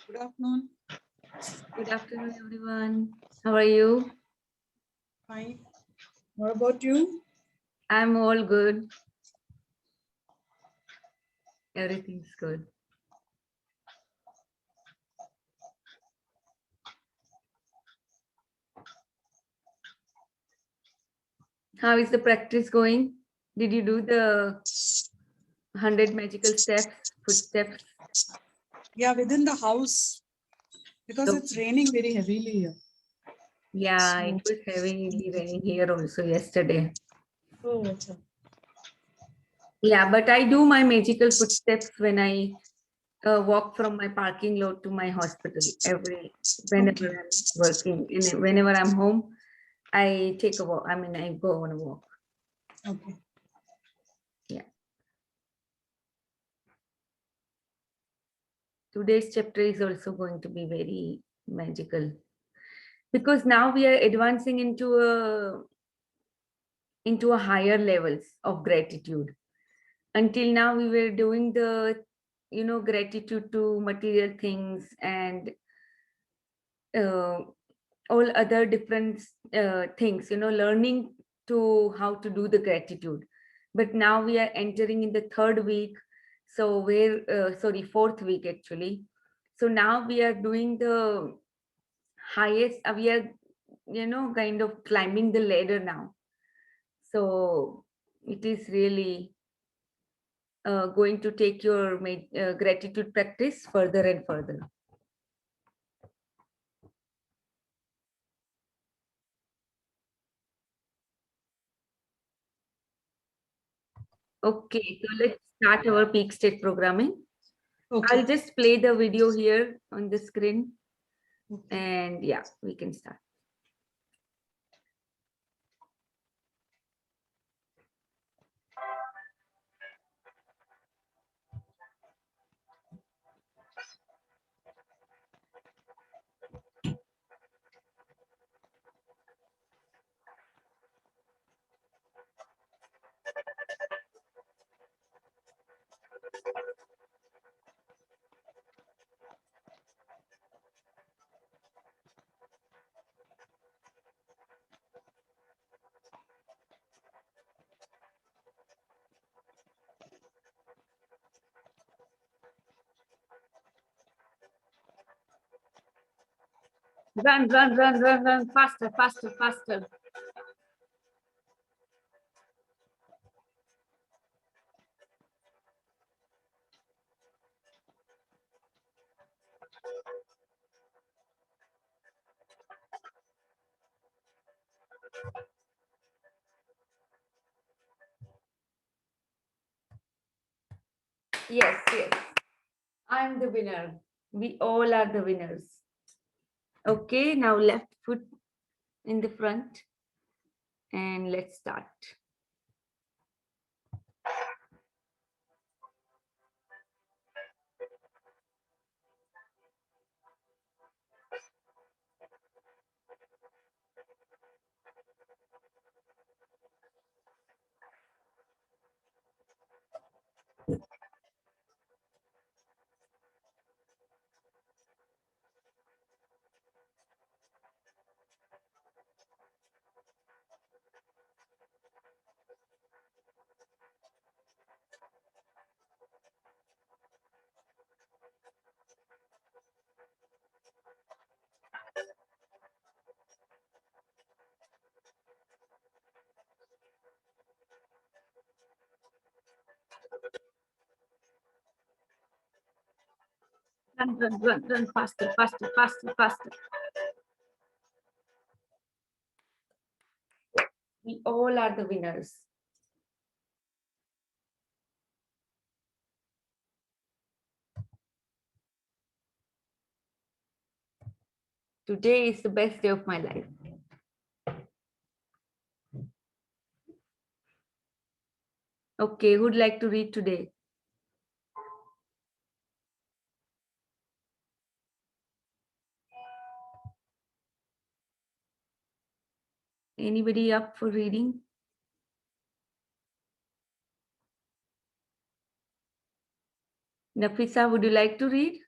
Good afternoon. Good afternoon, everyone. How are you? Fine. What about you? I'm all good. Everything's good. How is the practice going? Did you do the 100 magical steps, footsteps? Yeah, within the house because So, it's raining very heavily here. yeah, it So, was heavily raining here also yesterday. oh, okay. Yeah, but I do my magical footsteps when I walk from my parking lot to my hospital whenever Okay. I'm working, whenever I'm home, I take a walk. I mean, I go on a walk. Okay. Yeah. Today's chapter is also going to be very magical because now we are advancing into a higher levels of gratitude. Until now we were doing the gratitude to material things and uh, all other different things, learning to how to do the gratitude. But now we are entering in the third week, so where sorry, fourth week actually. So now we are doing the highest, we are kind of climbing the ladder now. So it is really going to take your gratitude practice further and further. Okay, so let's start our peak state programming. Okay. I'll just play the video here on the screen, Okay. and yeah, we can start. Run, run, run, run, run, faster, faster, faster. Yes, yes. I'm the winner. We all are the winners. Okay, now left foot in the front, and let's start. Run, run, run, run, faster, faster, faster, faster. We all are the winners. Today is the best day of my life. Okay, who'd like to read today? Anybody up for reading? Nafisa, would you like to read?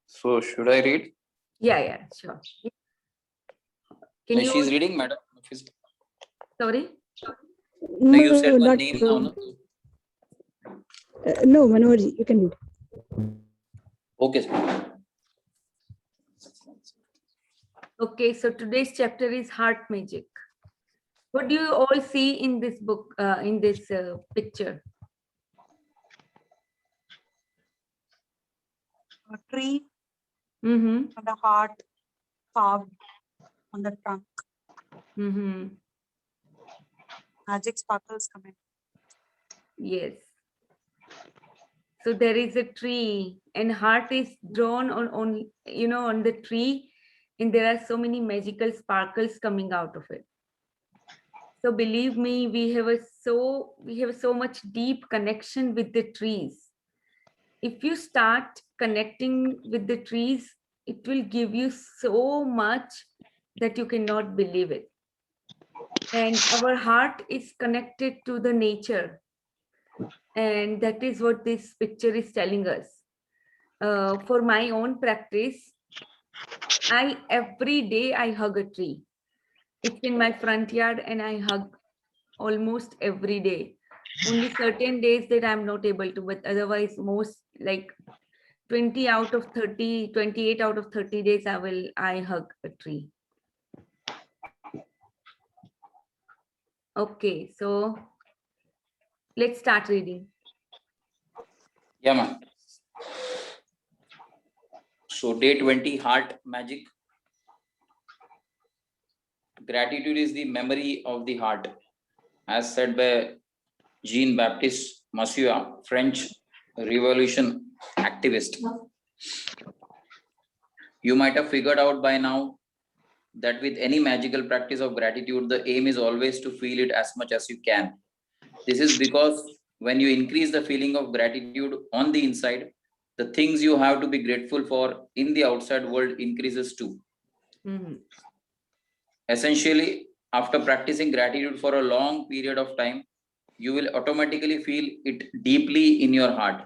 So should I read? Yeah, sure. Can you? She's reading, madam. Sorry. No, you said one not name now, no? No, Manoj, you can read. Okay, sir. Okay, so today's chapter is heart magic. What do you all see in this book, in this picture? A tree Mm-hmm. and a heart carved on the trunk. Mm-hmm. Magic sparkles come in. Yes. So there is a tree and heart is drawn on on the tree, and there are so many magical sparkles coming out of it. So believe me, we have so much deep connection with the trees. If you start connecting with the trees, it will give you so much that you cannot believe it. And our heart is connected to the nature. And that is what this picture is telling us. For my own practice, every day I hug a tree. It's in my front yard and I hug almost every day. Only certain days that I'm not able to, but otherwise most like 20 out of 30, 28 out of 30 days I hug a tree. Okay, so let's start reading. Yeah, ma'am. So day 20, heart magic. Gratitude is the memory of the heart, as said by Jean-Baptiste Massieu, French Revolution activist. You might have figured out by now that with any magical practice of gratitude, the aim is always to feel it as much as you can. This is because when you increase the feeling of gratitude on the inside, the things you have to be grateful for in the outside world increases too. Mm-hmm. Essentially, after practicing gratitude for a long period of time, you will automatically feel it deeply in your heart.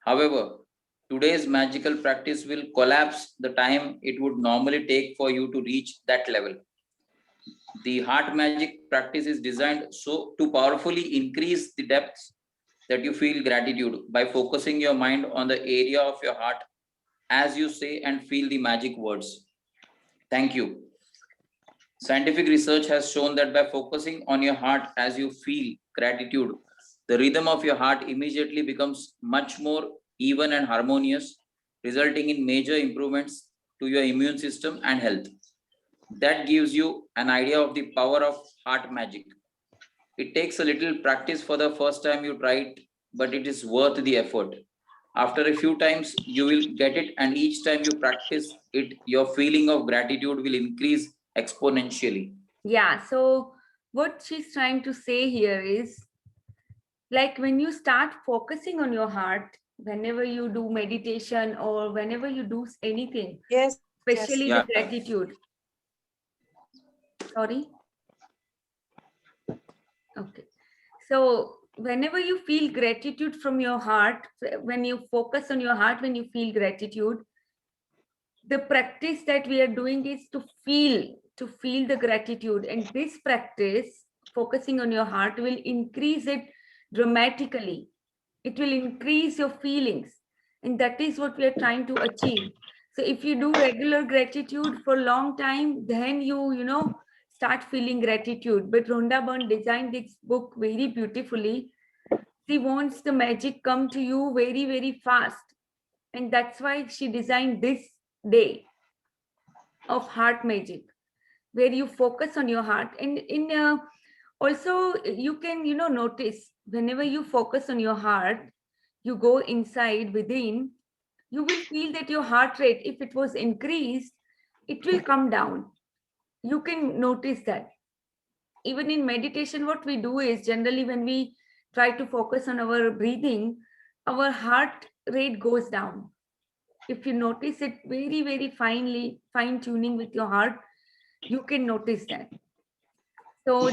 However, today's magical practice will collapse the time it would normally take for you to reach that level. The heart magic practice is designed so to powerfully increase the depths that you feel gratitude by focusing your mind on the area of your heart as you say and feel the magic words. Thank you. Scientific research has shown that by focusing on your heart as you feel gratitude, the rhythm of your heart immediately becomes much more even and harmonious, resulting in major improvements to your immune system and health. That gives you an idea of the power of heart magic. It takes a little practice for the first time you try it, but it is worth the effort. After a few times, you will get it, and each time you practice it, your feeling of gratitude will increase exponentially. Yeah, so what she's trying to say here is like when you start focusing on your heart, whenever you do meditation or whenever you do anything, Yes. especially Yeah. the gratitude. Sorry. Okay. So whenever you feel gratitude from your heart, when you focus on your heart, when you feel gratitude, the practice that we are doing is to feel the gratitude. And this practice, focusing on your heart, will increase it dramatically. It will increase your feelings. And that is what we are trying to achieve. So if you do regular gratitude for a long time, then you start feeling gratitude. But Rhonda Byrne designed this book very beautifully. She wants the magic come to you very, very fast. And that's why she designed this day of heart magic, where you focus on your heart. And also you can notice whenever you focus on your heart, you go inside within, you will feel that your heart rate, if it was increased, it will come down. You can notice that. Even in meditation, what we do is generally when we try to focus on our breathing, our heart rate goes down. If you notice it very, very finely, fine tuning with your heart, you can notice that. So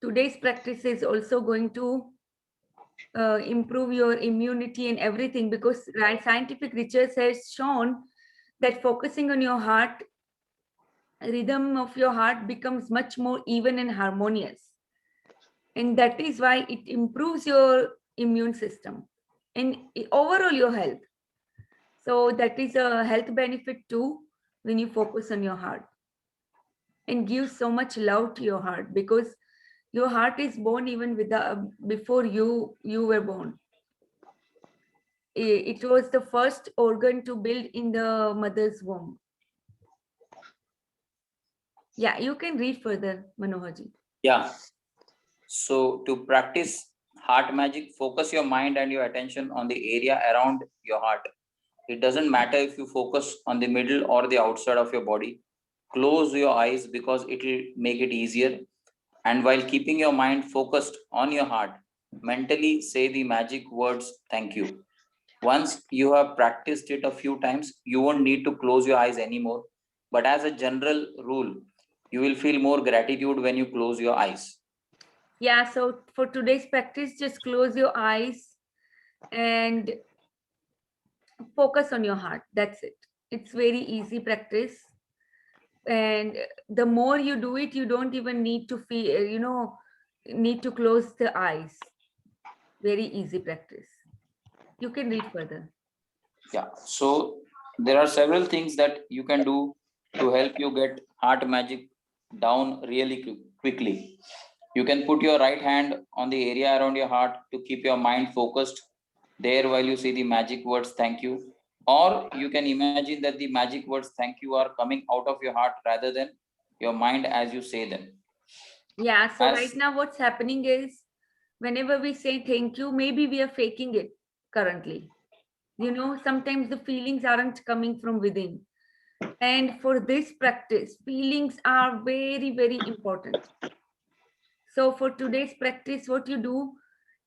today's practice is also going to improve your immunity and everything, because scientific research has shown that focusing on your heart, rhythm of your heart becomes much more even and harmonious. And that is why it improves your immune system and overall your health. So that is a health benefit too when you focus on your heart, and give so much love to your heart, because your heart is born even before you were born. It was the first organ to build in the mother's womb. Yeah, you can read further, Manoharji. Yeah. So to practice heart magic, focus your mind and your attention on the area around your heart. It doesn't matter if you focus on the middle or the outside of your body. Close your eyes because it will make it easier. And while keeping your mind focused on your heart, mentally say the magic words, thank you. Once you have practiced it a few times, you won't need to close your eyes anymore. But as a general rule, you will feel more gratitude when you close your eyes. Yeah, so for today's practice, just close your eyes and focus on your heart. That's it. It's very easy practice. And the more you do it, you don't even need to feel, need to close the eyes. Very easy practice. You can read further. Yeah. So there are several things that you can do to help you get heart magic down really quickly. You can put your right hand on the area around your heart to keep your mind focused there while you say the magic words thank you. Or you can imagine that the magic words thank you are coming out of your heart rather than your mind as you say them. Yeah, so right As now what's happening is whenever we say thank you, maybe we are faking it currently. Sometimes the feelings aren't coming from within. And for this practice, feelings are very, very important. So for today's practice, what you do,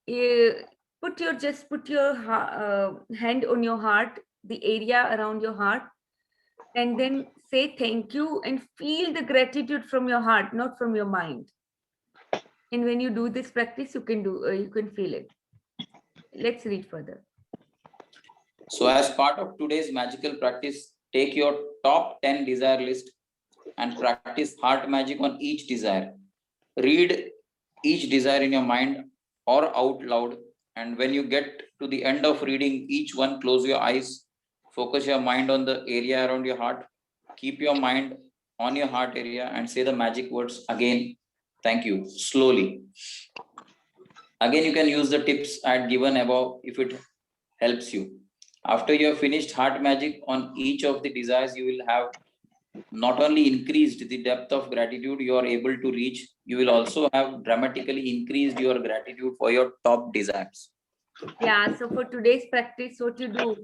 uh, put your hand on your heart, the area around your heart, and then say thank you and feel the gratitude from your heart, not from your mind. And when you do this practice, you can feel it. Let's read further. so as part of today's magical practice, take your top 10 desire list and practice heart magic on each desire. Read each desire in your mind or out loud. And when you get to the end of reading each one, close your eyes, focus your mind on the area around your heart, keep your mind on your heart area, and say the magic words again, thank you, slowly. Again, you can use the tips I had given above if it helps you. After you have finished heart magic on each of the desires, you will have not only increased the depth of gratitude you are able to reach, you will also have dramatically increased your gratitude for your top desires. Yeah, so for today's practice, what you do,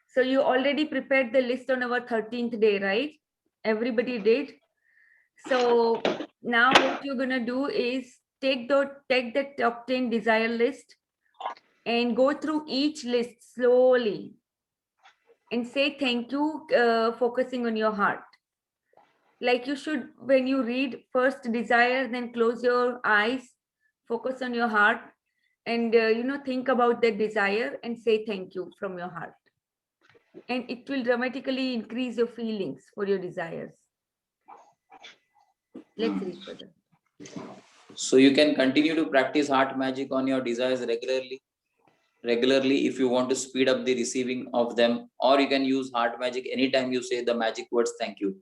so you already prepared the list on our 13th day, right? Everybody did. So now what you're gonna do is take the top 10 desire list and go through each list slowly and say thank you, focusing on your heart. Like you should, when you read first desire, then close your eyes, focus on your heart, and think about that desire and say thank you from your heart. And it will dramatically increase your feelings for your desires. Let's read further. So you can continue to practice heart magic on your desires regularly if you want to speed up the receiving of them, or you can use heart magic anytime you say the magic words thank you.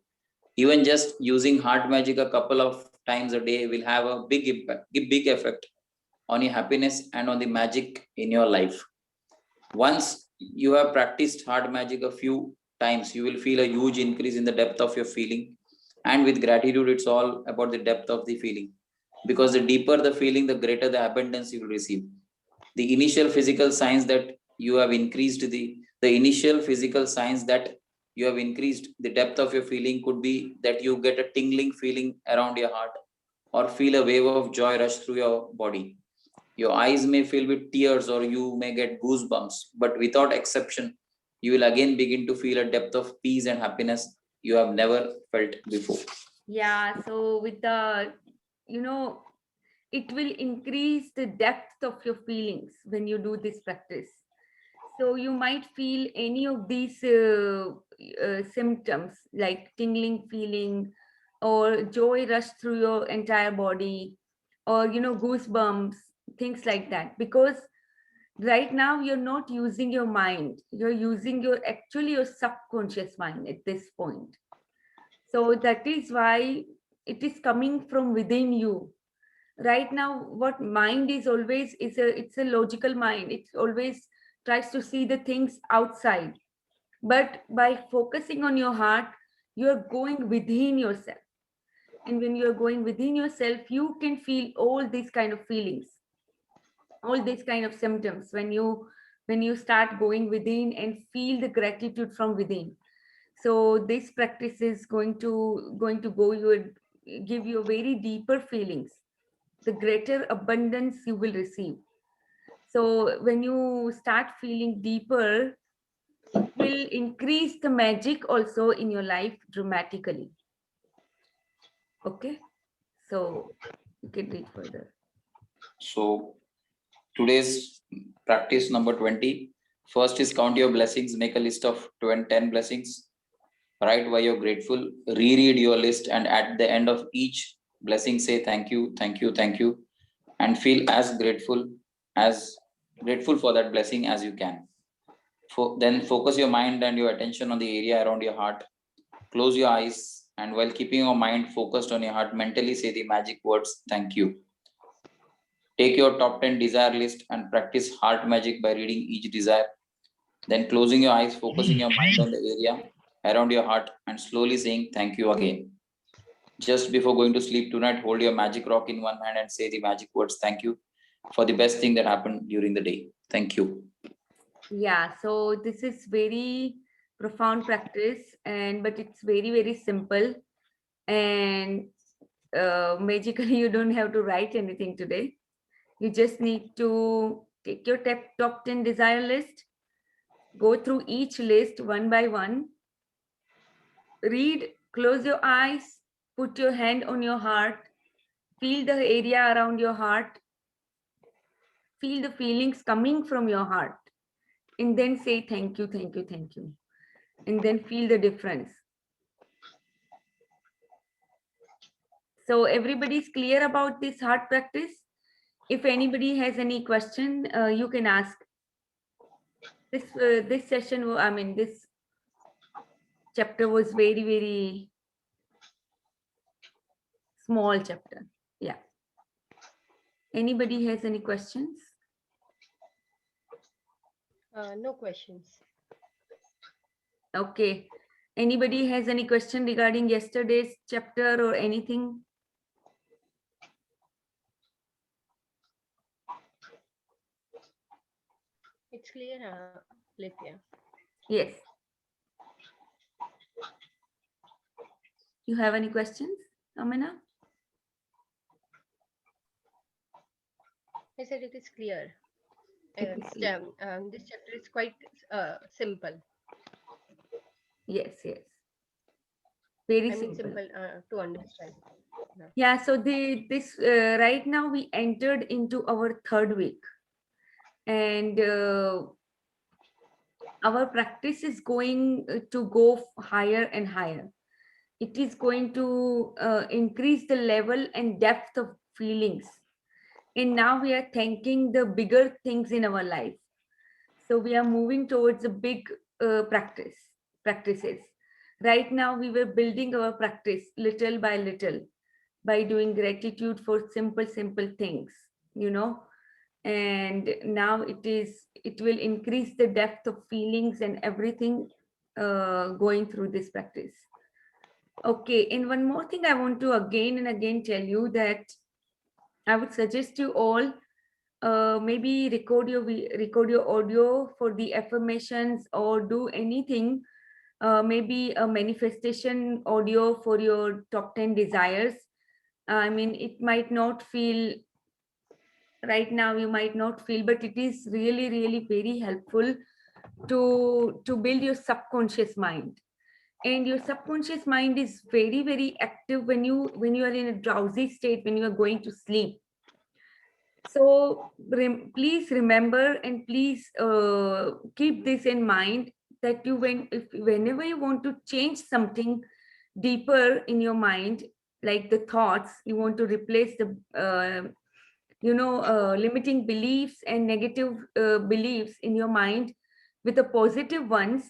Even just using heart magic a couple of times a day will have a big impact, a big effect on your happiness and on the magic in your life. Once you have practiced heart magic a few times, you will feel a huge increase in the depth of your feeling. And with gratitude, it's all about the depth of the feeling. Because the deeper the feeling, the greater the abundance you will receive. The initial physical signs that you have increased the initial physical signs that you have increased the depth of your feeling could be that you get a tingling feeling around your heart or feel a wave of joy rush through your body. Your eyes may fill with tears or you may get goosebumps, but without exception, you will again begin to feel a depth of peace and happiness you have never felt before. Yeah, so with the, you know, it will increase the depth of your feelings when you do this practice. So you might feel any of these symptoms like tingling feeling or joy rush through your entire body, or goosebumps, things like that, because right now you're not using your mind, you're using your subconscious mind at this point. So that is why it is coming from within you. Right now, what mind is always it's a logical mind. It always tries to see the things outside. But by focusing on your heart, you're going within yourself. And when you're going within yourself, you can feel all these kind of feelings, all these kind of symptoms when you start going within and feel the gratitude from within. So this practice is going to go you give you very deeper feelings, the greater abundance you will receive. So when you start feeling deeper, it will increase the magic also in your life dramatically. Okay, so you can read further. So today's practice number 20. First is count your blessings, make a list of 10 blessings. Write why you're grateful, reread your list, and at the end of each blessing, say thank you, thank you, thank you, and feel as grateful for that blessing as you can. Then focus your mind and your attention on the area around your heart. Close your eyes, and while keeping your mind focused on your heart, mentally say the magic words, thank you. Take your top 10 desire list and practice heart magic by reading each desire. Then closing your eyes, focusing your mind on the area around your heart, and slowly saying thank you again. Just before going to sleep tonight, hold your magic rock in one hand and say the magic words, thank you, for the best thing that happened during the day. Thank you. Yeah, so this is very profound practice, but it's very, very simple. And magically, you don't have to write anything today. You just need to take your top 10 desire list, go through each list one by one, read, close your eyes, put your hand on your heart, feel the area around your heart, feel the feelings coming from your heart, and then say thank you, thank you, thank you, and then feel the difference. So everybody's clear about this heart practice? If anybody has any question, you can ask. This session, I mean, this chapter was very, very small chapter. Yeah. Anybody has any questions? No questions. Okay. Anybody has any question regarding yesterday's chapter or anything? It's clear, Lithya. Yes. You have any questions, Amina? I said it is clear. It is clear. This chapter is quite simple. Yes, yes. Very I mean, simple. simple to understand. Yeah, so right now we entered into our third week, and our practice is going to go higher and higher. It is going to increase the level and depth of feelings. And now we are thanking the bigger things in our life. So we are moving towards a big practices. Right now we were building our practice little by little by doing gratitude for simple things, and now it will increase the depth of feelings and everything going through this practice. Okay, and one more thing I want to again and again tell you, that I would suggest you all maybe record your audio for the affirmations, or do anything, maybe a manifestation audio for your top 10 desires. I mean, it might not feel right now, you might not feel, but it is really, really very helpful to build your subconscious mind. And your subconscious mind is very, very active when you are in a drowsy state, when you are going to sleep. So please remember, and please keep this in mind, that whenever you want to change something deeper in your mind, like the thoughts, you want to replace the limiting beliefs and negative beliefs in your mind with the positive ones.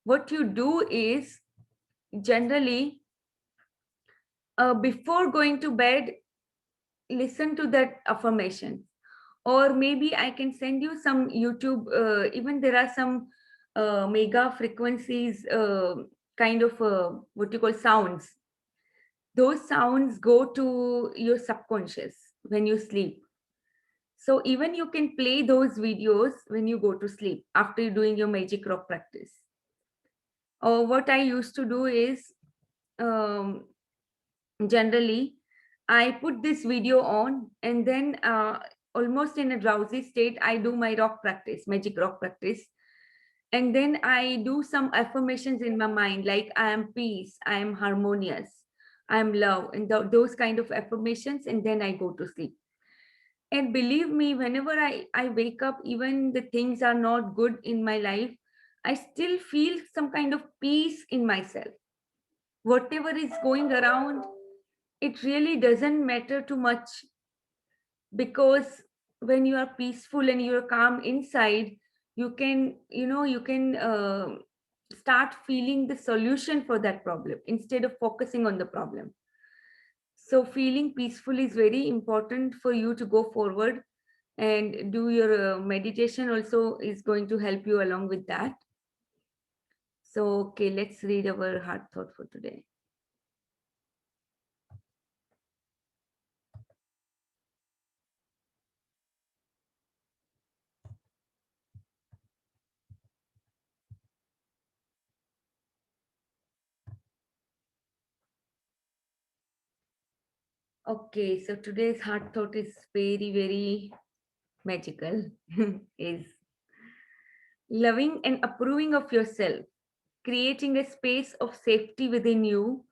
What you do is generally before going to bed, listen to that affirmation, or maybe I can send you some YouTube. Even there are some mega frequencies, kind of what you call sounds. Those sounds go to your subconscious when you sleep. So even you can play those videos when you go to sleep after you're doing your magic rock practice. Or what I used to do is, um, generally, I put this video on, and then almost in a drowsy state, I do my rock practice, magic rock practice. And then I do some affirmations in my mind, like I am peace, I am harmonious, I am love, and those kind of affirmations. And then I go to sleep. And believe me, whenever I wake up, even the things are not good in my life, I still feel some kind of peace in myself. Whatever is going around, it really doesn't matter too much, because when you are peaceful and you're calm inside, you can start feeling the solution for that problem instead of focusing on the problem. So feeling peaceful is very important for you to go forward, and do your meditation also is going to help you along with that. So okay, let's read our heart thought for today. Okay, so today's heart thought is very, very magical. Is loving and approving of yourself, creating a space of safety within you,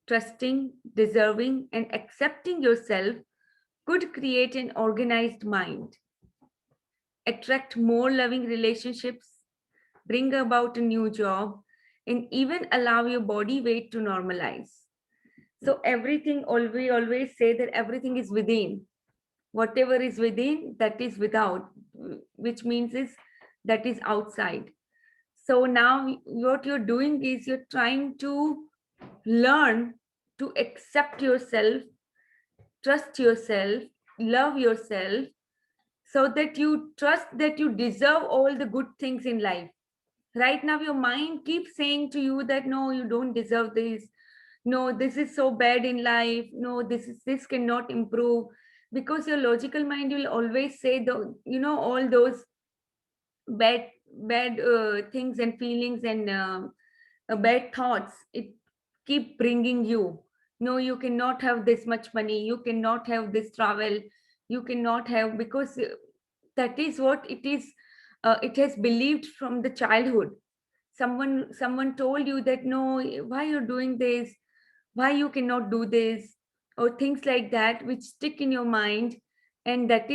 trusting, deserving, and accepting yourself could create an organized mind, attract more loving relationships, bring about a new job, and even allow your body weight to normalize. So everything, always say that everything is within. Whatever is within, that is without, which means is that is outside. So now what you're doing is you're trying to learn to accept yourself, trust yourself, love yourself, so that you trust that you deserve all the good things in life. Right now, your mind keeps saying to you that no, you don't deserve this. No, this is so bad in life. No, this cannot improve, because your logical mind will always say all those bad things and feelings and bad thoughts. It keep bringing you. No, you cannot have this much money. You cannot have this travel. You cannot have, because that is what it is. It has believed from the childhood. Someone told you that no, why you're doing this, why you cannot do this, or things like that, which stick in your mind, and that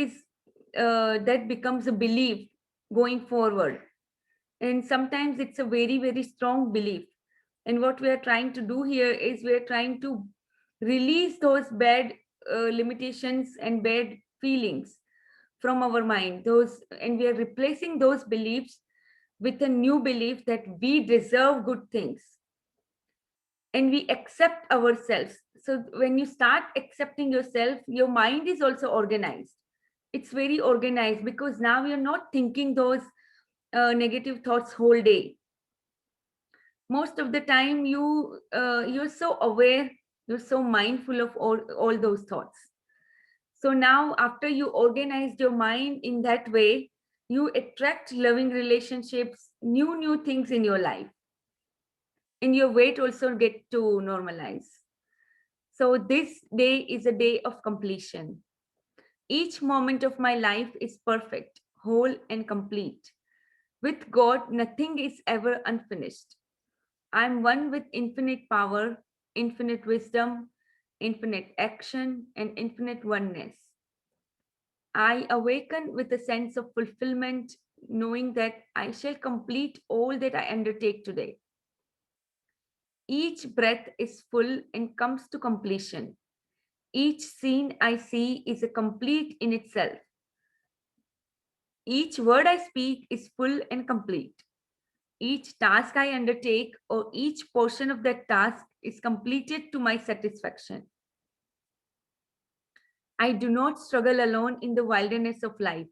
becomes a belief going forward. And sometimes it's a very, very strong belief. And what we are trying to do here is we are trying to release those bad limitations and bad feelings from our mind, and we are replacing those beliefs with a new belief that we deserve good things and we accept ourselves. So when you start accepting yourself, your mind is also organized. It's very organized, because now you're not thinking those negative thoughts whole day. Most of the time you're so aware, you're so mindful of all those thoughts. So now after you organized your mind in that way, you attract loving relationships, new things in your life, and your weight also get to normalize. So this day is a day of completion. Each moment of my life is perfect, whole, and complete. With God, nothing is ever unfinished. I'm one with infinite power, infinite wisdom, infinite action, and infinite oneness. I awaken with a sense of fulfillment, knowing that I shall complete all that I undertake today. Each breath is full and comes to completion. Each scene I see is a complete in itself. Each word I speak is full and complete. Each task I undertake or each portion of that task is completed to my satisfaction. I do not struggle alone in the wilderness of life.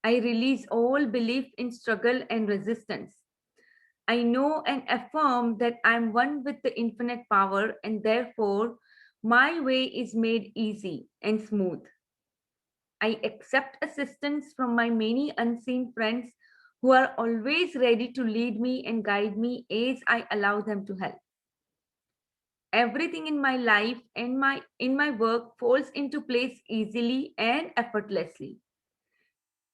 I release all belief in struggle and resistance. I know and affirm that I am one with the infinite power, and therefore my way is made easy and smooth. I accept assistance from my many unseen friends who are always ready to lead me and guide me as I allow them to help. Everything in my life and in my work falls into place easily and effortlessly.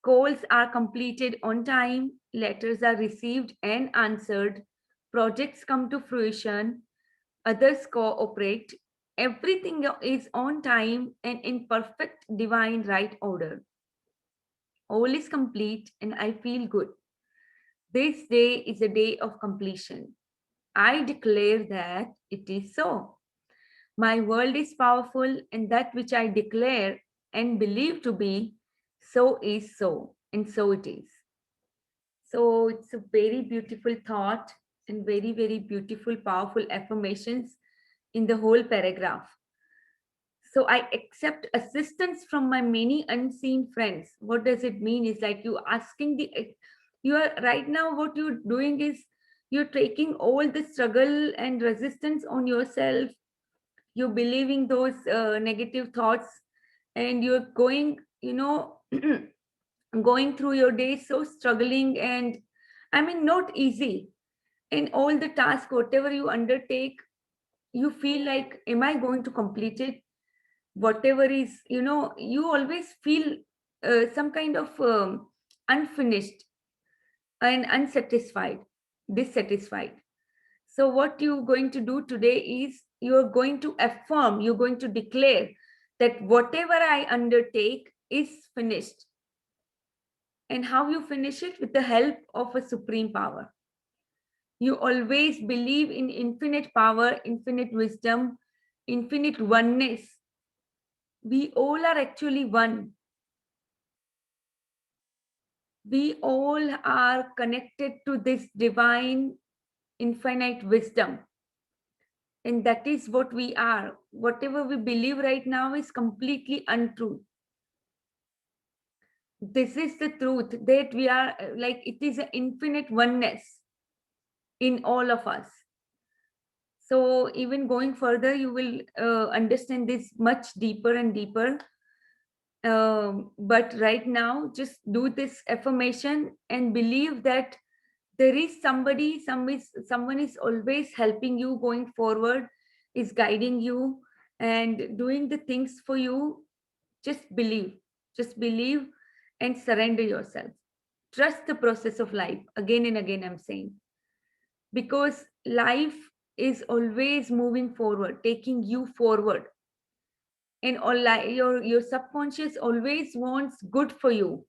Calls are completed on time, letters are received and answered, projects come to fruition, others cooperate. Everything is on time and in perfect divine right order. All is complete and I feel good. This day is a day of completion. I declare that it is so. My world is powerful, and that which I declare and believe to be, so is so, and so it is. So it's a very beautiful thought and very, very beautiful, powerful affirmations in the whole paragraph. So I accept assistance from my many unseen friends. What does it mean? Is like you asking you are right now, what you're doing is you're taking all the struggle and resistance on yourself. You're believing those negative thoughts and you're going, going through your day so struggling and I mean, not easy. In all the task, whatever you undertake, you feel like, am I going to complete it? Whatever is, you always feel some kind of unfinished and unsatisfied, dissatisfied. So what you're going to do today is you're going to affirm, you're going to declare that whatever I undertake is finished. And how you finish it? With the help of a supreme power. You always believe in infinite power, infinite wisdom, infinite oneness. We all are actually one. We all are connected to this divine, infinite wisdom. And that is what we are. Whatever we believe right now is completely untrue. This is the truth that we are like, it is an infinite oneness in all of us. So even going further, you will understand this much deeper and deeper. But right now, just do this affirmation and believe that there is somebody, someone is always helping you going forward, is guiding you and doing the things for you. Just believe and surrender yourself. Trust the process of life. Again and again, I'm saying, because life is always moving forward, taking you forward. And your subconscious always wants good for you.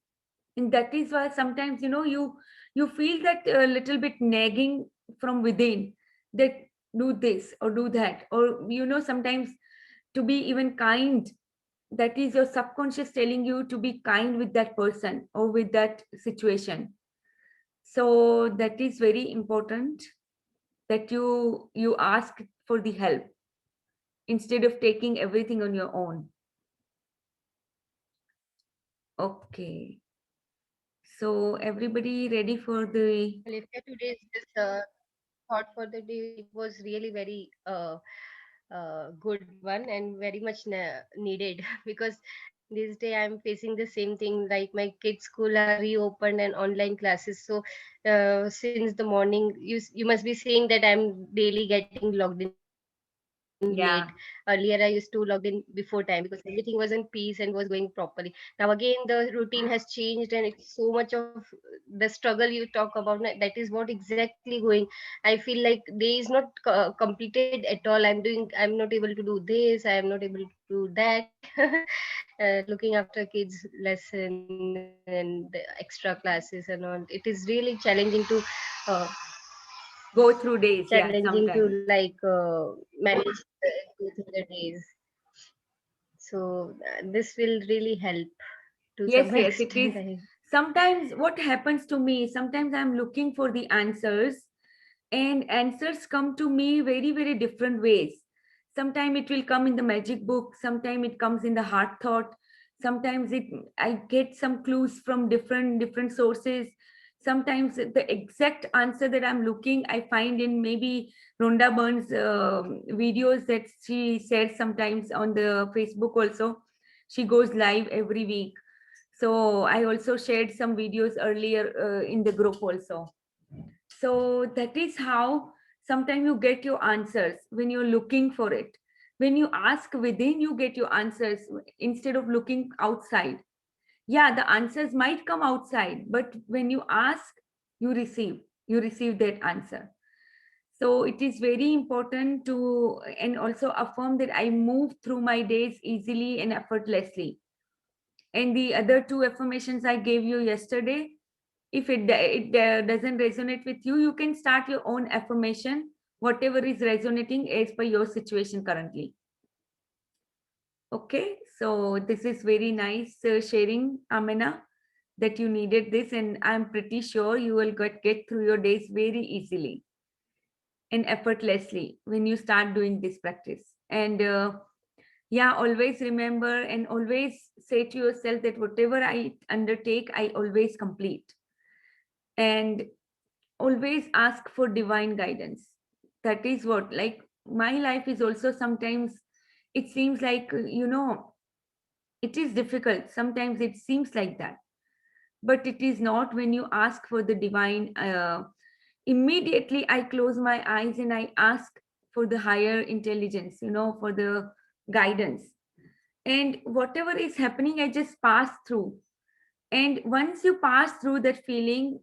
And that is why sometimes, you feel that a little bit nagging from within, that do this or do that, or, sometimes to be even kind. That is your subconscious telling you to be kind with that person or with that situation. So that is very important, that you ask for the help instead of taking everything on your own. Okay, so everybody ready for the Alithya, today's this thought for the day was really very good one and very much needed because this day I'm facing the same thing, like my kids' school are reopened and online classes. So since the morning, you must be seeing that I'm daily getting logged into the Yeah. late. Earlier, I used to log in before time because everything was in peace and was going properly. Now again, the routine has changed, and it's so much of the struggle you talk about. That is what exactly going. I feel like day is not completed at all. I'm not able to do this. I am not able to do that. Looking after kids' lesson and the extra classes and all. It is really challenging to. Uh, Go through days. Yeah, challenging to sometimes. manage go through the days. So this will really help to Yes, some yes, it is. extent. Sometimes what happens to me, sometimes I'm looking for the answers, and answers come to me very, very different ways. Sometimes it will come in the magic book, sometimes it comes in the heart thought, sometimes it I get some clues from different sources. Sometimes the exact answer that I'm looking, I find in maybe Rhonda Burns videos that she shares sometimes on the Facebook also. She goes live every week, so I also shared some videos earlier in the group also. So that is how sometimes you get your answers when you're looking for it. When you ask within, you get your answers instead of looking outside. Yeah, the answers might come outside, but when you ask, you receive that answer. So it is very important to, and also affirm that I move through my days easily and effortlessly. And the other two affirmations I gave you yesterday, if it doesn't resonate with you, you can start your own affirmation, whatever is resonating as per your situation currently. Okay, so this is very nice sharing, Amina, that you needed this, and I'm pretty sure you will get through your days very easily and effortlessly when you start doing this practice. And yeah, always remember and always say to yourself that whatever I undertake, I always complete. And always ask for divine guidance. That is what, like, my life is also sometimes, it seems like, it is difficult. Sometimes it seems like that. But it is not. When you ask for the divine, immediately I close my eyes and I ask for the higher intelligence, for the guidance. And whatever is happening, I just pass through. And once you pass through that feeling,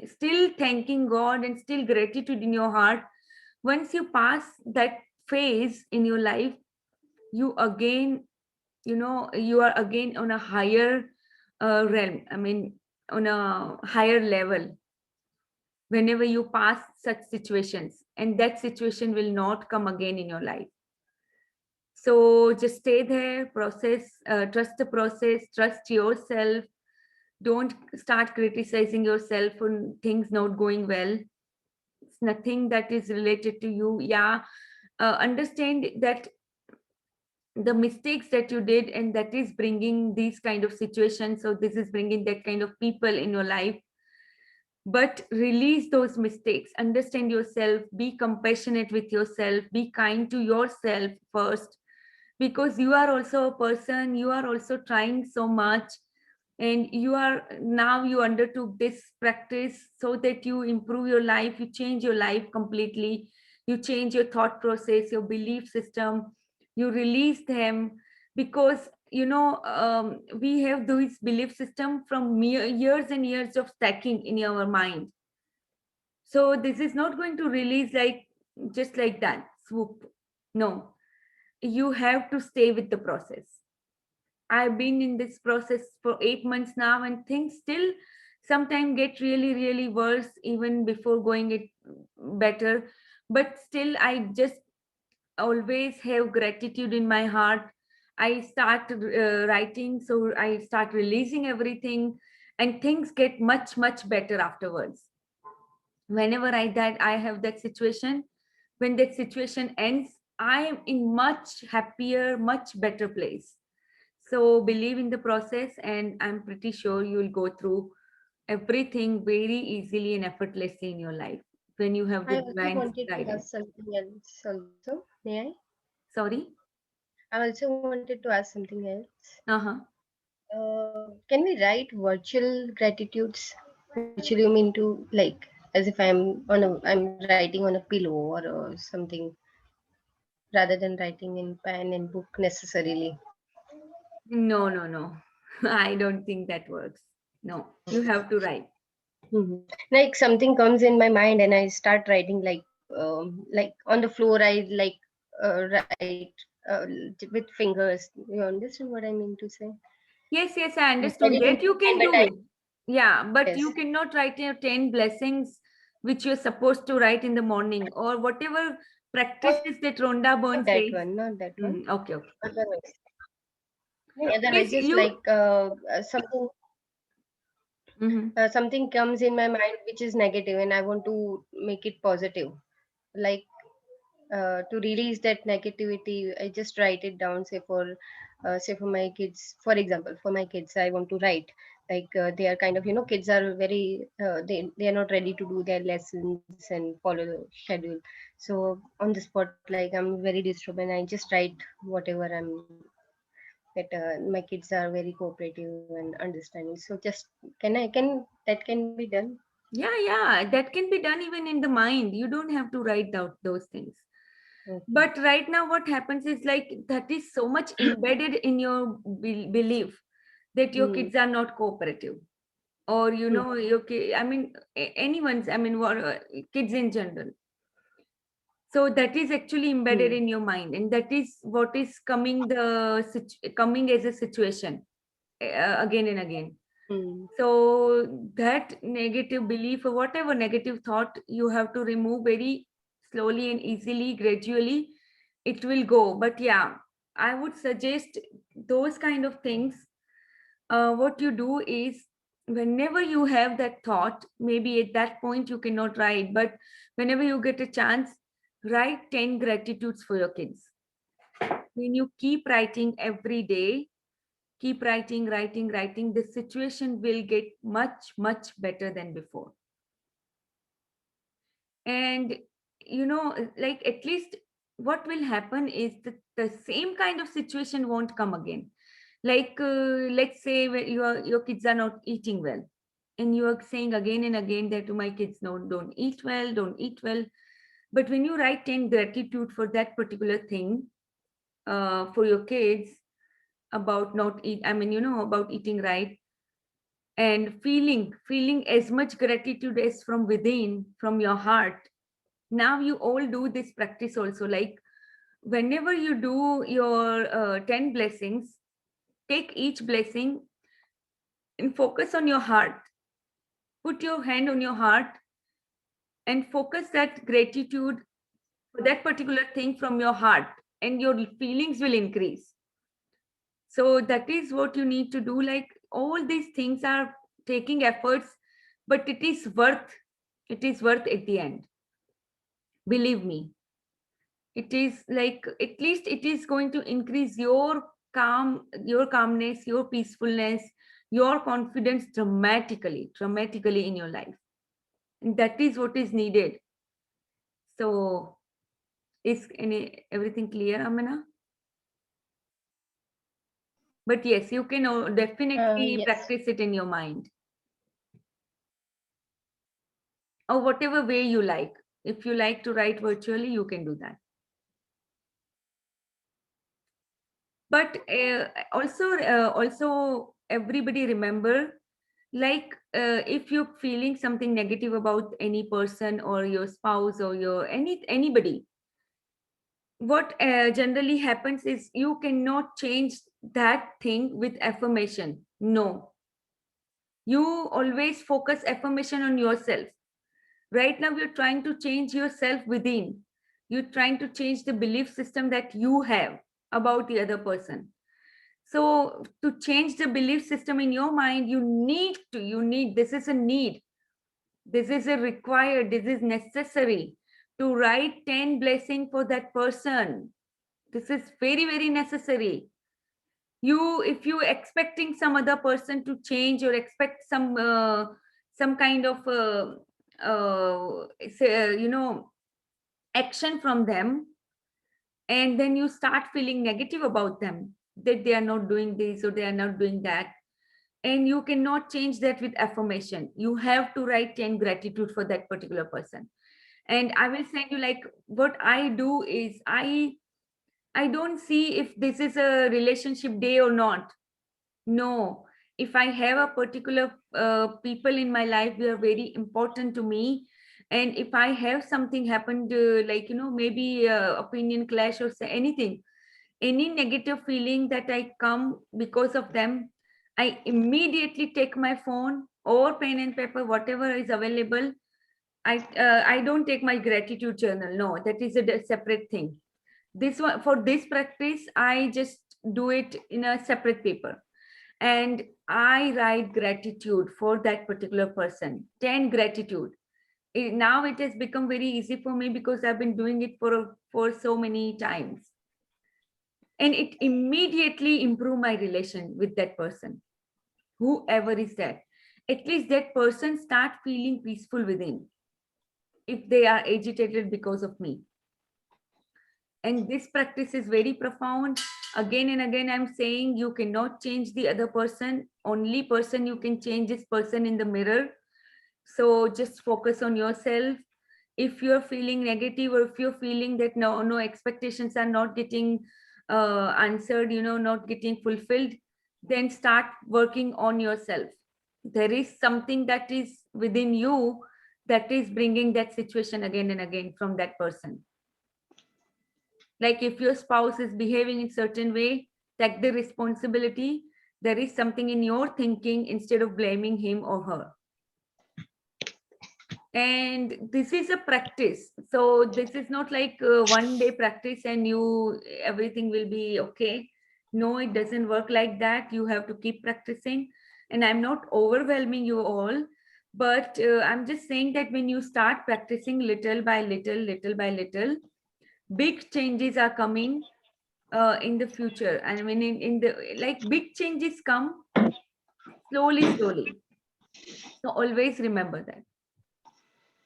still thanking God and still gratitude in your heart, once you pass that phase in your life, you again, you are again on a higher realm. I mean, on a higher level whenever you pass such situations, and that situation will not come again in your life. So just stay there, trust the process, trust yourself. Don't start criticizing yourself for things not going well. It's nothing that is related to you. Yeah, understand that the mistakes that you did, and that is bringing these kind of situations, so this is bringing that kind of people in your life. But release those mistakes, understand yourself, be compassionate with yourself, be kind to yourself first, because you are also a person, you are also trying so much, and you undertook this practice so that you improve your life, you change your life completely, you change your thought process, your belief system, you release them. Because we have this belief system from years and years of stacking in our mind. So this is not going to release like just like that swoop. No, you have to stay with the process. I've been in this process for 8 months now, and things still sometimes get really, really worse even before going it better. But still, I just always have gratitude in my heart. I start writing, so I start releasing everything, and things get much, much better afterwards. Whenever I have that situation, when that situation ends, I am in much happier, much better place. So believe in the process, and I'm pretty sure you will go through everything very easily and effortlessly in your life when you have I the also divine wanted to guidance. ask something else also. May I? Sorry. I also wanted to ask something else. Uh-huh. Can we write virtual gratitudes? Virtual, you mean to like as if I'm writing on a pillow or something? rather than writing in pen and book necessarily. No, no, no. I don't think that works. No, you have to write. Mhm. Like something comes in my mind and I start writing like on the floor. I like write with fingers. You understand what I mean to say? Yes, yes, I It's understood very that you difficult, can but I do. Yeah, but yes, you cannot write your 10 blessings which you're supposed to write in the morning or whatever not practices that Rhonda Byrne that says. one, not that one. Okay, okay. Otherwise, yeah, Yes, otherwise, just you. like Mhm. something comes in my mind which is negative, and I want to make it positive. Like to release that negativity, I just write it down. Say for my kids, for example, for my kids, I want to write like they are kind of, kids are very they are not ready to do their lessons and follow the schedule. So on the spot, like I'm very disturbed, and I just write whatever I'm that my kids are very cooperative and understanding. So just can that can be done? Yeah, yeah, that can be done even in the mind. You don't have to write out those things. Okay. But right now, what happens is like that is so much embedded in your belief that your Hmm. kids are not cooperative, or you Hmm. know, your kid. I mean, anyone's. I mean, what kids in general. So that is actually embedded Hmm. in your mind, and that is what is coming coming as a situation again and again. Hmm. So that negative belief or whatever negative thought you have to remove very slowly and easily, gradually, it will go. But yeah, I would suggest those kind of things. What you do is whenever you have that thought, maybe at that point you cannot write, but whenever you get a chance, write 10 gratitudes for your kids. When you keep writing every day, keep writing, writing, writing, the situation will get much, much better than before. And, like at least what will happen is that the same kind of situation won't come again. Like, let's say your kids are not eating well. And you are saying again and again that to my kids, no, don't eat well, don't eat well. But when you write 10 gratitude for that particular thing, for your kids, about not eat, I mean, about eating right, and feeling as much gratitude as from within, from your heart. Now you all do this practice also, like whenever you do your 10 blessings, take each blessing and focus on your heart. Put your hand on your heart and focus that gratitude for that particular thing from your heart, and your feelings will increase. So that is what you need to do. Like all these things are taking efforts, but it is worth at the end. Believe me, it is like at least it is going to increase your calmness, your peacefulness, your confidence dramatically in your life. And that is what is needed. So is everything clear, Amana? But yes, you can definitely Yes. practice it in your mind, or whatever way you like. If you like to write virtually, you can do that. But also everybody remember, like if you're feeling something negative about any person or your spouse or your anybody, what generally happens is you cannot change that thing with affirmation. No, you always focus affirmation on yourself. Right now you're trying to change yourself within. You're trying to change the belief system that you have about the other person. So to change the belief system in your mind, you need this is a need, this is a required, this is necessary to write 10 blessing for that person. This is very, very necessary. If you expecting some other person to change, or expect some kind of say, action from them, and then you start feeling negative about them, that they are not doing this or they are not doing that, and you cannot change that with affirmation. You have to write 10 gratitude for that particular person. And I will send you, like what I do is I I don't see if this is a relationship day or not. No, if I have a particular people in my life, they are very important to me. And if I have something happened, like, maybe opinion clash or anything, any negative feeling that I come because of them, I immediately take my phone or pen and paper, whatever is available. I don't take my gratitude journal. No, that is a separate thing. This one, for this practice, I just do it in a separate paper, and I write gratitude for that particular person. 10 gratitude. Now it has become very easy for me because I've been doing it for so many times, and it immediately improve my relation with that person, whoever is that. At least that person start feeling peaceful within if they are agitated because of me. And this practice is very profound. Again and again, I'm saying you cannot change the other person. Only person you can change is person in the mirror. So just focus on yourself. If you're feeling negative, or if you're feeling that no expectations are not getting answered, not getting fulfilled, then start working on yourself. There is something that is within you that is bringing that situation again and again from that person. Like if your spouse is behaving in certain way, take the responsibility. There is something in your thinking instead of blaming him or her. And this is a practice. So this is not like one day practice and everything will be okay. No, it doesn't work like that. You have to keep practicing. And I'm not overwhelming you all, but I'm just saying that when you start practicing little by little, big changes are coming in the future. And when in the like big changes come slowly. So always remember that.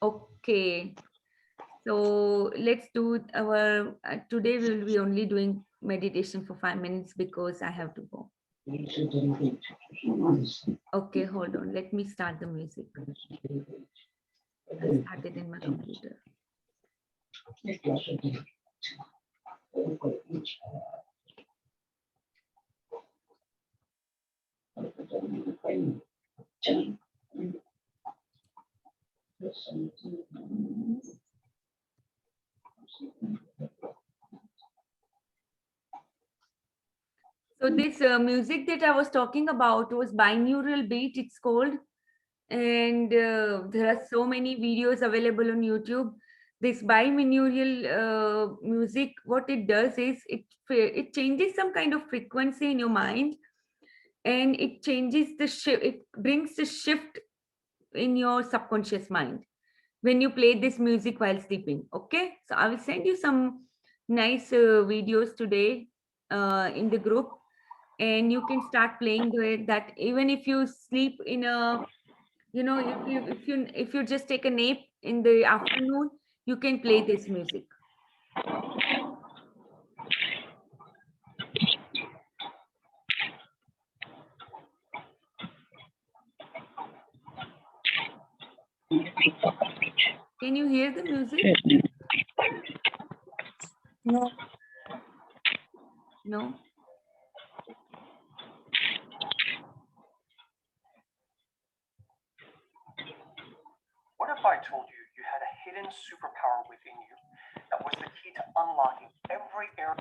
Okay, so let's do our today we will be only doing meditation for 5 minutes because I have to go. Okay, hold on, let me start the music. I started in my computer. So this music that I was talking about was binaural beat, it's called. And there are so many videos available on YouTube. This binaural music, what it does is it changes some kind of frequency in your mind, and it changes the shift. It brings the shift in your subconscious mind when you play this music while sleeping. Okay, so I will send you some nice videos today in the group, and you can start playing that even if you sleep in a, if you just take a nap in the afternoon, you can play this music. Can you hear the music? No. No. What if I told you you had a hidden superpower within you that was the key to unlocking every area?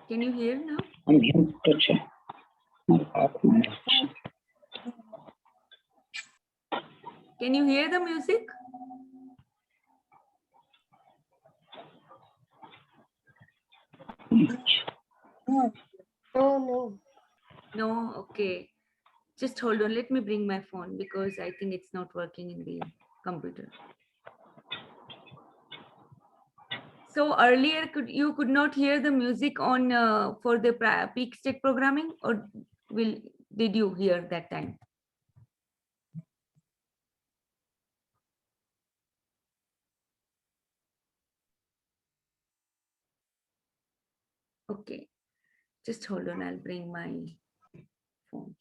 Can you hear now? Can you hear the music? No. No. No, okay. Just hold on. Let me bring my phone because I think it's not working in the computer. So earlier, you could not hear the music on for the peak state programming, or did you hear that time? Okay, just hold on. I'll bring my phone.